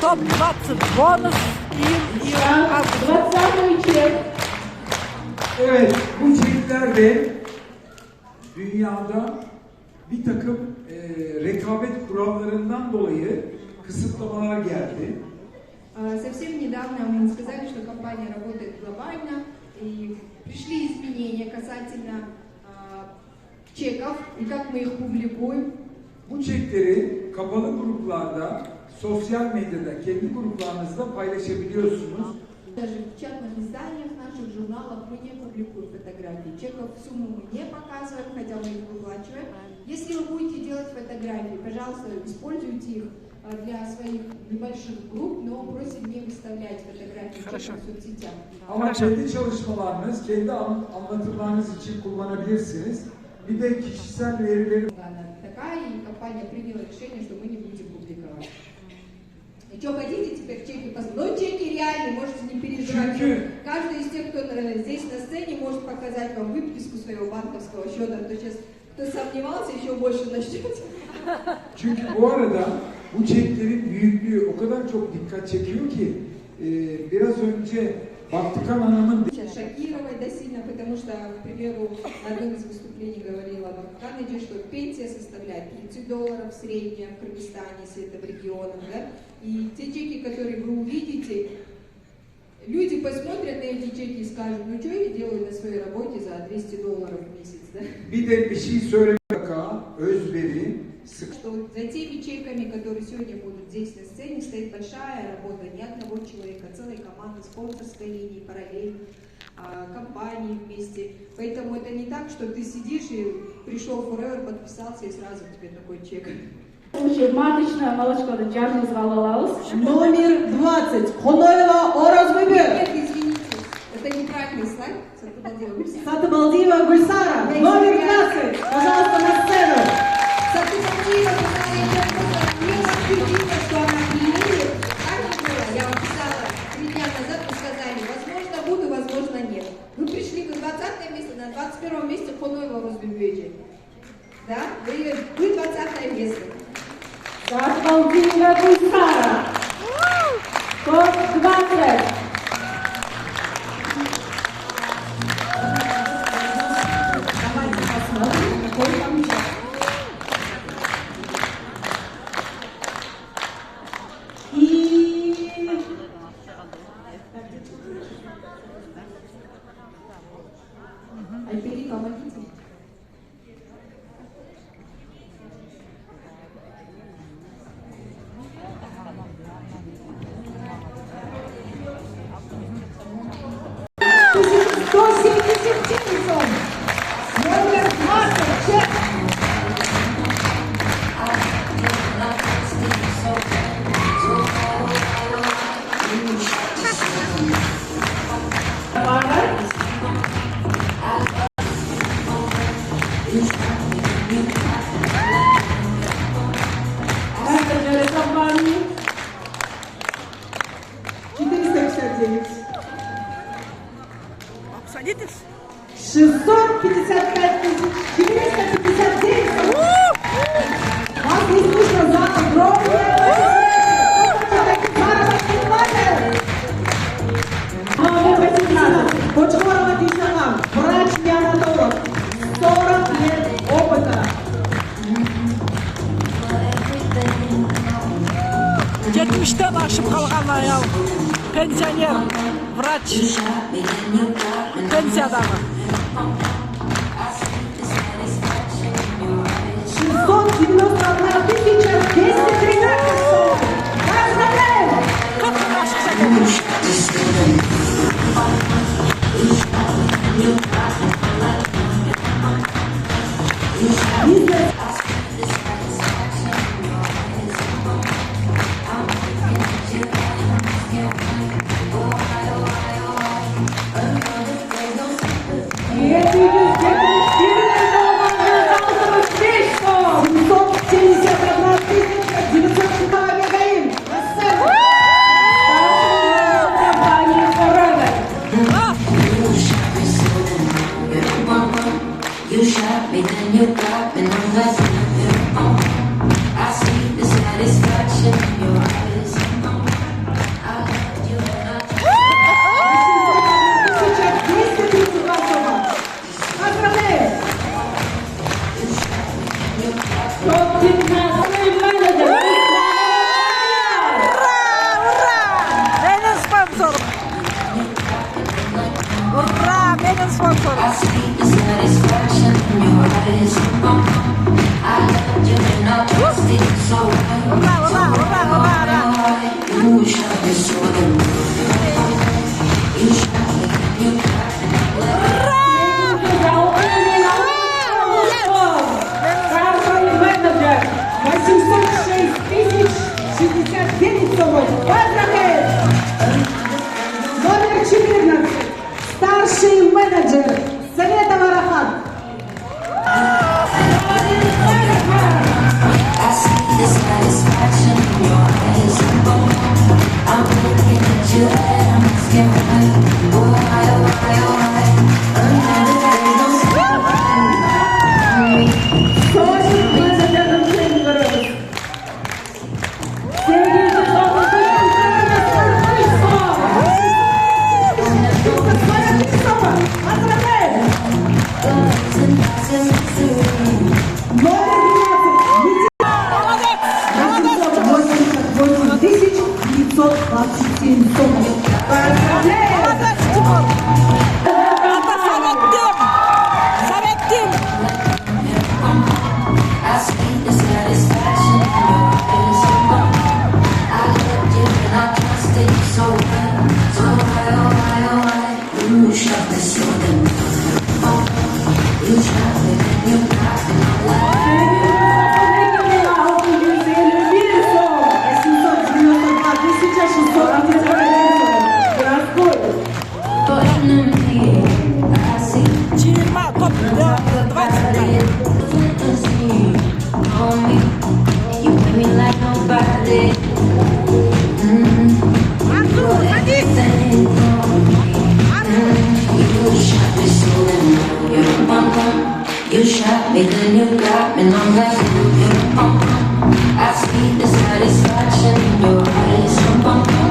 топ-20 бонus и 20 чек. Evet, bu çekler de dünyada bir takım rekabet kurallarından dolayı kısıtlamalar geldi. Совсем недавно мы сказали, что компания работает глобально, и пришли изменения касательно чеков и как мы их публикуем. Bu çekleri kapalı gruplarda, sosyal medyada, kendi gruplarınızda paylaşabiliyorsunuz. Даже в частных изданиях наших журналов мы не публикуем фотографии. Чеков сумму мы не показываем, хотя мы их выплачиваем. Если вы будете делать фотографии, пожалуйста, используйте их для своих небольших групп, но просим не выставлять фотографии в соцсетях. Ama kendi çalışmalarınız, kendi anlatımlarınız için kullanabilirsiniz. Bir de kişisel verileri... Такая, и компания приняла решение, что мы не будем публиковать. И что хотите теперь чеки посмотреть? Ну, чеки реальные, можете не переживать. Каждый из тех, кто здесь на сцене, может показать вам выписку своего банковского счета. То сейчас, кто сомневался, еще больше начнете. Çünkü bu arada bu çeklerin büyüklüğü o kadar çok dikkat çekiyor ki biraz önce Baktıkan Hanım'ın... Шокировать, да, сильно, потому что, к примеру, на одном из выступлений говорила Бактыканыч, что пенсия составляет $30 средняя в Кыргызстане, если это в регионах, да, и те чеки, которые вы увидите, люди посмотрят на эти чеки и скажут, ну что я делаю на своей работе за $200 в месяц, да? Bir de bir şey söylemek özveri, Что за теми чеками, которые сегодня будут здесь на сцене, стоит большая работа не одного человека, целой команды, спонсорской линии, параллель, компании вместе. Поэтому это не так, что ты сидишь и пришел в Forever, подписался и сразу тебе такой чек. Маточное молочко Джан назвала Лаус. Номер 20. Хоноева Оразбебе. Нет, извините, это неправильный слайд. Сатыбалдиева Гульсара. Номер 20. Пожалуйста, на сцену. Сатыбалдиева Гульсара, что она приедет. Как было? Я вам писала 3 дня назад, вы сказали, возможно буду, возможно нет. Вы пришли к 20 место, на 21 месте Хоноева Оразбебе. Да? Вы 20 место. Сатыбалдиева Гульсара. Топ-20. Альбери, помогите. Компании 459. Садитесь. 655 тысяч. 459. Вас не слышно за огромное. Номер 18. Почхорова Дишанам. Врач-неонатолог. 40 лет опыта. Geçmişten aşıp kalkan ayal. Pensioner, vraç, pensiyada mı? 691 тысяча 213 сом. Поздравляем! Kıtın aşık şeker. You shot me, then you got me, now that's I see the satisfaction in your eyes. 727 сом. Поздравляем! Молодец, Тимур. Это Советдин. Советдин. I see the satisfaction in your eyes. I loved you and I trusted you so well. So why? You shot me so damn. You shot me and you got me away. Чима, топ 20. You made me like nobody. Артур, садись. You shot me so damn. You're a bum bum. You shot me, then you got me, and I'm like, you're a bum bum. I see the satisfaction in your eyes. Bum bum.